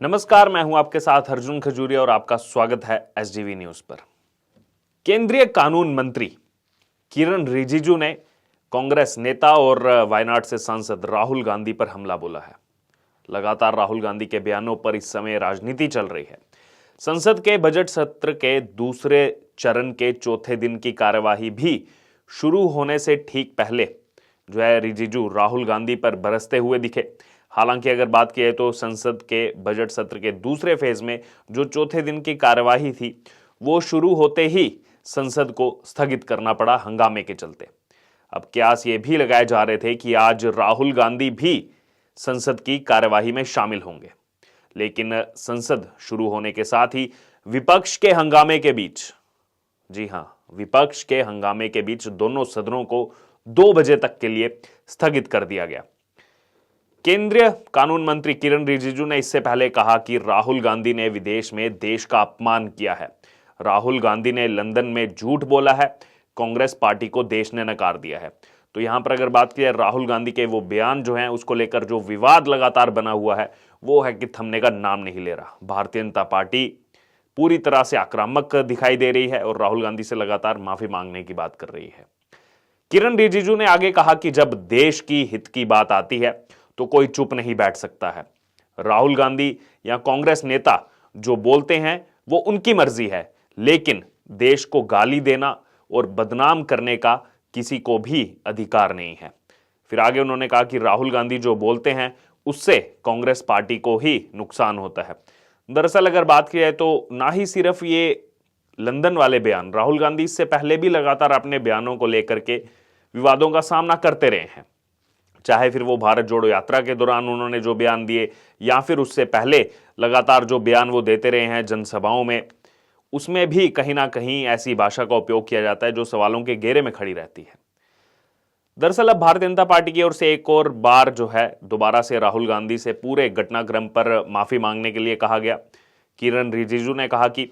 नमस्कार, मैं हूं आपके साथ अर्जुन खजूरिया और आपका स्वागत है एसडीवी न्यूज पर। केंद्रीय कानून मंत्री किरण रिजिजू ने कांग्रेस नेता और वायनाड से सांसद राहुल गांधी पर हमला बोला है। लगातार राहुल गांधी के बयानों पर इस समय राजनीति चल रही है। संसद के बजट सत्र के दूसरे चरण के चौथे दिन की कार्यवाही भी शुरू होने से ठीक पहले रिजिजू राहुल गांधी पर बरसते हुए दिखे। हालांकि अगर बात की तो संसद के बजट सत्र के दूसरे फेज में जो चौथे दिन की कार्यवाही थी वो शुरू होते ही संसद को स्थगित करना पड़ा हंगामे के चलते। अब कयास ये भी लगाए जा रहे थे कि आज राहुल गांधी भी संसद की कार्यवाही में शामिल होंगे, लेकिन संसद शुरू होने के साथ ही विपक्ष के हंगामे के बीच, जी हां, विपक्ष के हंगामे के बीच दोनों सदनों को 2 बजे तक के लिए स्थगित कर दिया गया। केंद्रीय कानून मंत्री किरण रिजिजू ने इससे पहले कहा कि राहुल गांधी ने विदेश में देश का अपमान किया है। राहुल गांधी ने लंदन में झूठ बोला है। कांग्रेस पार्टी को देश ने नकार दिया है। तो यहां पर अगर बात की जाए राहुल गांधी के वो बयान जो हैं उसको लेकर जो विवाद लगातार बना हुआ है वो है कि थमने का नाम नहीं ले रहा। भारतीय जनता पार्टी पूरी तरह से आक्रामक दिखाई दे रही है और राहुल गांधी से लगातार माफी मांगने की बात कर रही है। किरण रिजिजू ने आगे कहा कि जब देश की हित की बात आती है तो कोई चुप नहीं बैठ सकता है। राहुल गांधी या कांग्रेस नेता जो बोलते हैं वो उनकी मर्जी है, लेकिन देश को गाली देना और बदनाम करने का किसी को भी अधिकार नहीं है। फिर आगे उन्होंने कहा कि राहुल गांधी जो बोलते हैं उससे कांग्रेस पार्टी को ही नुकसान होता है। दरअसल अगर बात की जाए तो ना ही सिर्फ ये लंदन वाले बयान, राहुल गांधी इससे पहले भी लगातार अपने बयानों को लेकर के विवादों का सामना करते रहे हैं। चाहे फिर वो भारत जोड़ो यात्रा के दौरान उन्होंने जो बयान दिए या फिर उससे पहले लगातार जो बयान वो देते रहे हैं जनसभाओं में, उसमें भी कहीं ना कहीं ऐसी भाषा का उपयोग किया जाता है जो सवालों के घेरे में खड़ी रहती है। दरअसल अब भारतीय जनता पार्टी की ओर से एक और बार दोबारा से राहुल गांधी से पूरे घटनाक्रम पर माफी मांगने के लिए कहा गया। किरण रिजिजू ने कहा कि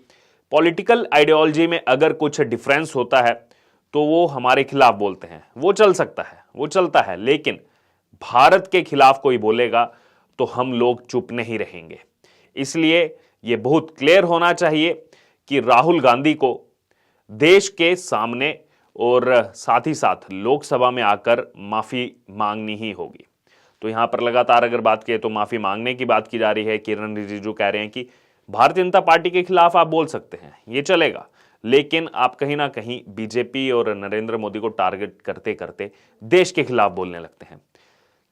पॉलिटिकल आइडियोलॉजी में अगर कुछ डिफरेंस होता है तो वो हमारे खिलाफ बोलते हैं, वो चल सकता है, वो चलता है, लेकिन भारत के खिलाफ कोई बोलेगा तो हम लोग चुप नहीं रहेंगे। इसलिए यह बहुत क्लियर होना चाहिए कि राहुल गांधी को देश के सामने और साथ ही साथ लोकसभा में आकर माफी मांगनी ही होगी। तो यहां पर लगातार अगर बात की तो माफी मांगने की बात की जा रही है। किरण रिजिजू कह रहे हैं कि भारतीय जनता पार्टी के खिलाफ आप बोल सकते हैं, ये चलेगा, लेकिन आप कहीं ना कहीं बीजेपी और नरेंद्र मोदी को टारगेट करते करते देश के खिलाफ बोलने लगते हैं।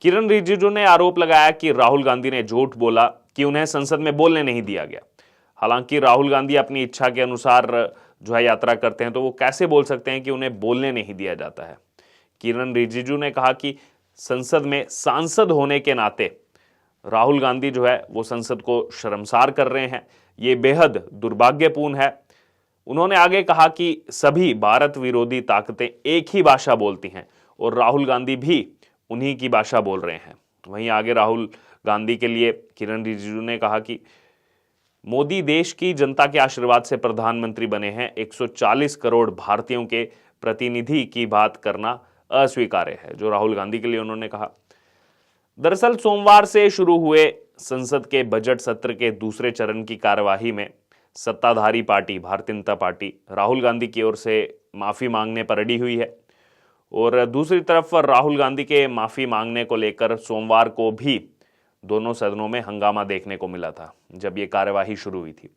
किरण रिजिजू ने आरोप लगाया कि राहुल गांधी ने झूठ बोला कि उन्हें संसद में बोलने नहीं दिया गया। हालांकि राहुल गांधी अपनी इच्छा के अनुसार यात्रा करते हैं, तो वो कैसे बोल सकते हैं कि उन्हें बोलने नहीं दिया जाता है। किरण रिजिजू ने कहा कि संसद में सांसद होने के नाते राहुल गांधी वो संसद को शर्मसार कर रहे हैं। ये बेहद दुर्भाग्यपूर्ण है। उन्होंने आगे कहा कि सभी भारत विरोधी ताकतें एक ही भाषा बोलती हैं और राहुल गांधी भी उन्हीं की भाषा बोल रहे हैं। वहीं आगे राहुल गांधी के लिए किरण रिजिजू ने कहा कि मोदी देश की जनता के आशीर्वाद से प्रधानमंत्री बने हैं। 140 करोड़ भारतीयों के प्रतिनिधि की बात करना अस्वीकार्य है, जो राहुल गांधी के लिए उन्होंने कहा। दरअसल सोमवार से शुरू हुए संसद के बजट सत्र के दूसरे चरण की कार्यवाही में सत्ताधारी पार्टी भारतीय जनता पार्टी राहुल गांधी की ओर से माफी मांगने पर अड़ी हुई है और दूसरी तरफ राहुल गांधी के माफी मांगने को लेकर सोमवार को भी दोनों सदनों में हंगामा देखने को मिला था जब ये कार्यवाही शुरू हुई थी।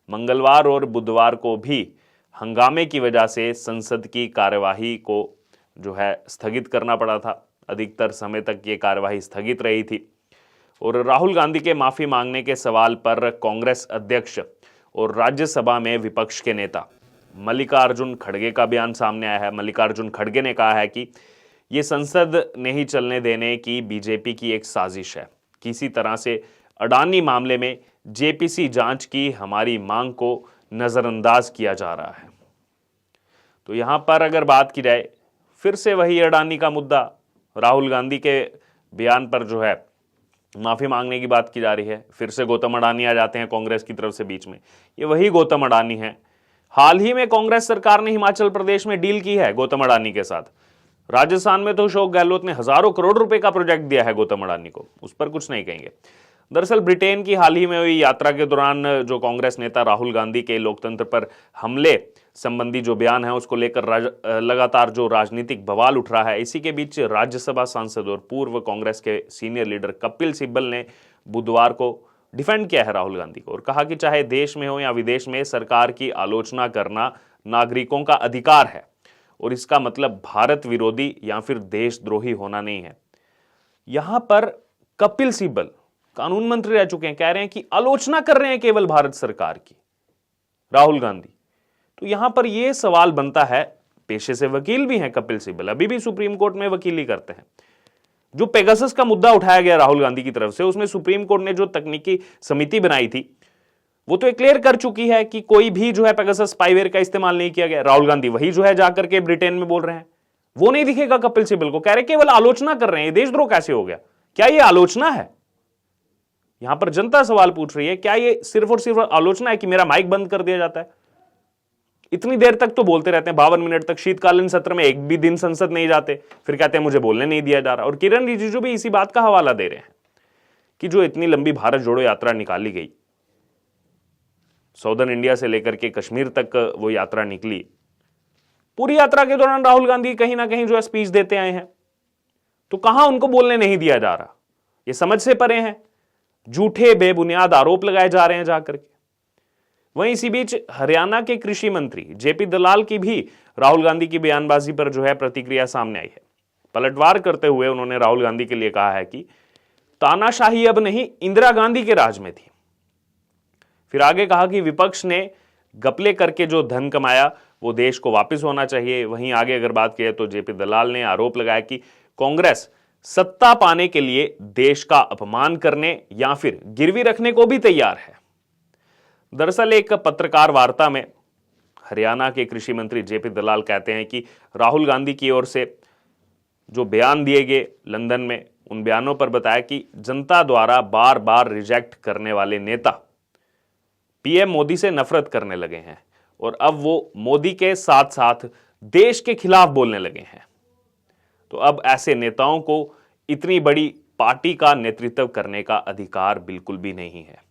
मंगलवार और बुधवार को भी हंगामे की वजह से संसद की कार्यवाही को स्थगित करना पड़ा था। अधिकतर समय तक ये कार्यवाही स्थगित रही थी और राहुल गांधी के माफी मांगने के सवाल पर कांग्रेस अध्यक्ष और राज्यसभा में विपक्ष के नेता मल्लिकार्जुन खड़गे का बयान सामने आया है। मल्लिकार्जुन खड़गे ने कहा है कि यह संसद नहीं चलने देने की बीजेपी की एक साजिश है। किसी तरह से अडानी मामले में जेपीसी जांच की हमारी मांग को नजरअंदाज किया जा रहा है। तो यहां पर अगर बात की जाए फिर से वही अडानी का मुद्दा, राहुल गांधी के बयान पर माफी मांगने की बात की जा रही है। फिर से गौतम अडानी आ जाते हैं कांग्रेस की तरफ से बीच में। ये वही गौतम अडानी है। हाल ही में कांग्रेस सरकार ने हिमाचल प्रदेश में डील की है गौतम अडानी के साथ। राजस्थान में तो अशोक गहलोत ने हजारों करोड़ रुपए का प्रोजेक्ट दिया है गौतम अडानी को, उस पर कुछ नहीं कहेंगे। दरअसल ब्रिटेन की हाल ही में हुई यात्रा के दौरान जो कांग्रेस नेता राहुल गांधी के लोकतंत्र पर हमले संबंधी जो बयान है उसको लेकर लगातार जो राजनीतिक बवाल उठ रहा है, इसी के बीच राज्यसभा सांसद और पूर्व कांग्रेस के सीनियर लीडर कपिल सिब्बल ने बुधवार को डिफेंड किया है राहुल गांधी को और कहा कि चाहे देश में हो या विदेश में सरकार की आलोचना करना नागरिकों का अधिकार है और इसका मतलब भारत विरोधी या फिर देशद्रोही होना नहीं है। यहां पर कपिल सिब्बल कानून मंत्री रह चुके हैं, कह रहे हैं कि आलोचना कर रहे हैं केवल भारत सरकार की राहुल गांधी। तो यहां पर यह सवाल बनता है, पेशे से वकील भी हैं कपिल सिब्बल, अभी भी सुप्रीम कोर्ट में वकीली करते हैं। जो पेगासस का मुद्दा उठाया गया राहुल गांधी की तरफ से, उसमें सुप्रीम कोर्ट ने जो तकनीकी समिति बनाई थी वो तो क्लियर कर चुकी है कि कोई भी जो है पेगासस स्पाईवेयर का इस्तेमाल नहीं किया गया। राहुल गांधी वही जो है जाकर के ब्रिटेन में बोल रहे हैं, वो नहीं दिखेगा कपिल सिब्बल को, कह रहे केवल आलोचना कर रहे हैं। देशद्रोह कैसे हो गया? क्या ये आलोचना है? यहां पर जनता सवाल पूछ रही है, क्या ये सिर्फ और सिर्फ आलोचना है कि मेरा माइक बंद कर दिया जाता है? इतनी देर तक तो बोलते रहते हैं, 52 मिनट तक शीतकालीन सत्र में एक भी दिन संसद नहीं जाते, फिर कहते हैं मुझे बोलने नहीं दिया जा रहा। और किरण रिजिजू भी इसी बात का हवाला दे रहे हैं कि जो इतनी लंबी भारत जोड़ो यात्रा निकाली गई, साउदर्न इंडिया से लेकर के कश्मीर तक वो यात्रा निकली, पूरी यात्रा के दौरान राहुल गांधी कहीं ना कहीं जो है स्पीच देते आए हैं, तो कहां उनको बोलने नहीं दिया जा रहा? ये समझ से परे हैं, झूठे बेबुनियाद आरोप लगाए जा रहे हैं जाकर के। वहीं इसी बीच हरियाणा के कृषि मंत्री जेपी दलाल की भी राहुल गांधी की बयानबाजी पर जो है प्रतिक्रिया सामने आई है। पलटवार करते हुए उन्होंने राहुल गांधी के लिए कहा है कि तानाशाही अब नहीं, इंदिरा गांधी के राज में थी। फिर आगे कहा कि विपक्ष ने घपले करके जो धन कमाया वो देश को वापस होना चाहिए। वहीं आगे अगर बात की तो जेपी दलाल ने आरोप लगाया कि कांग्रेस सत्ता पाने के लिए देश का अपमान करने या फिर गिरवी रखने को भी तैयार है। दरअसल एक पत्रकार वार्ता में हरियाणा के कृषि मंत्री जेपी दलाल कहते हैं कि राहुल गांधी की ओर से जो बयान दिए गए लंदन में, उन बयानों पर बताया कि जनता द्वारा बार बार रिजेक्ट करने वाले नेता पीएम मोदी से नफरत करने लगे हैं और अब वो मोदी के साथ साथ देश के खिलाफ बोलने लगे हैं। तो अब ऐसे नेताओं को इतनी बड़ी पार्टी का नेतृत्व करने का अधिकार बिल्कुल भी नहीं है।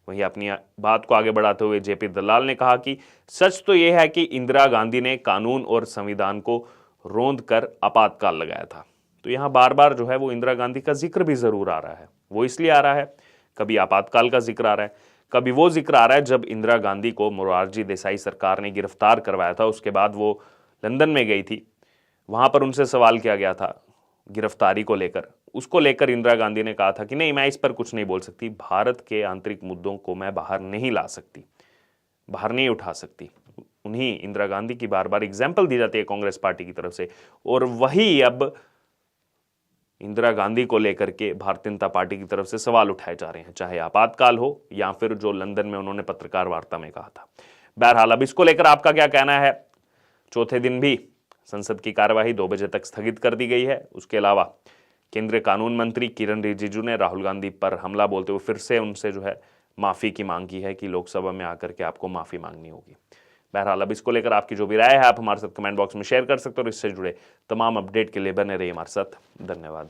वहीं अपनी बात को आगे बढ़ाते हुए जेपी दलाल ने कहा कि सच तो यह है कि इंदिरा गांधी ने कानून और संविधान को रोंद कर आपातकाल लगाया था। तो यहां बार बार जो है वो इंदिरा गांधी का जिक्र भी जरूर आ रहा है। वो इसलिए आ रहा है, कभी आपातकाल का जिक्र आ रहा है, कभी वो जिक्र आ रहा है जब इंदिरा गांधी को मोरारजी देसाई सरकार ने गिरफ्तार करवाया था, उसके बाद वो लंदन में गई थी, वहां पर उनसे सवाल किया गया था गिरफ्तारी को लेकर। उसको लेकर इंदिरा गांधी ने कहा था कि नहीं, मैं इस पर कुछ नहीं बोल सकती, भारत के आंतरिक मुद्दों को मैं बाहर नहीं ला सकती, बाहर नहीं उठा सकती। उन्हीं इंदिरा गांधी की बार बार एग्जाम्पल दी जाती है कांग्रेस पार्टी की तरफ से, और वही अब इंदिरा गांधी को लेकर के भारतीय जनता पार्टी की तरफ से सवाल उठाए जा रहे हैं, चाहे आपातकाल हो या फिर जो लंदन में उन्होंने पत्रकार वार्ता में कहा था। बहरहाल अब इसको लेकर आपका क्या कहना है? चौथे दिन भी संसद की कार्यवाही 2 बजे तक स्थगित कर दी गई है। उसके अलावा केंद्रीय कानून मंत्री किरण रिजिजू ने राहुल गांधी पर हमला बोलते हुए फिर से उनसे जो है माफी की मांग की है कि लोकसभा में आकर के आपको माफी मांगनी होगी। बहरहाल अब इसको लेकर आपकी जो भी राय है आप हमारे साथ कमेंट बॉक्स में शेयर कर सकते हो और इससे जुड़े तमाम अपडेट के लिए बने रहिए हमारे साथ। धन्यवाद।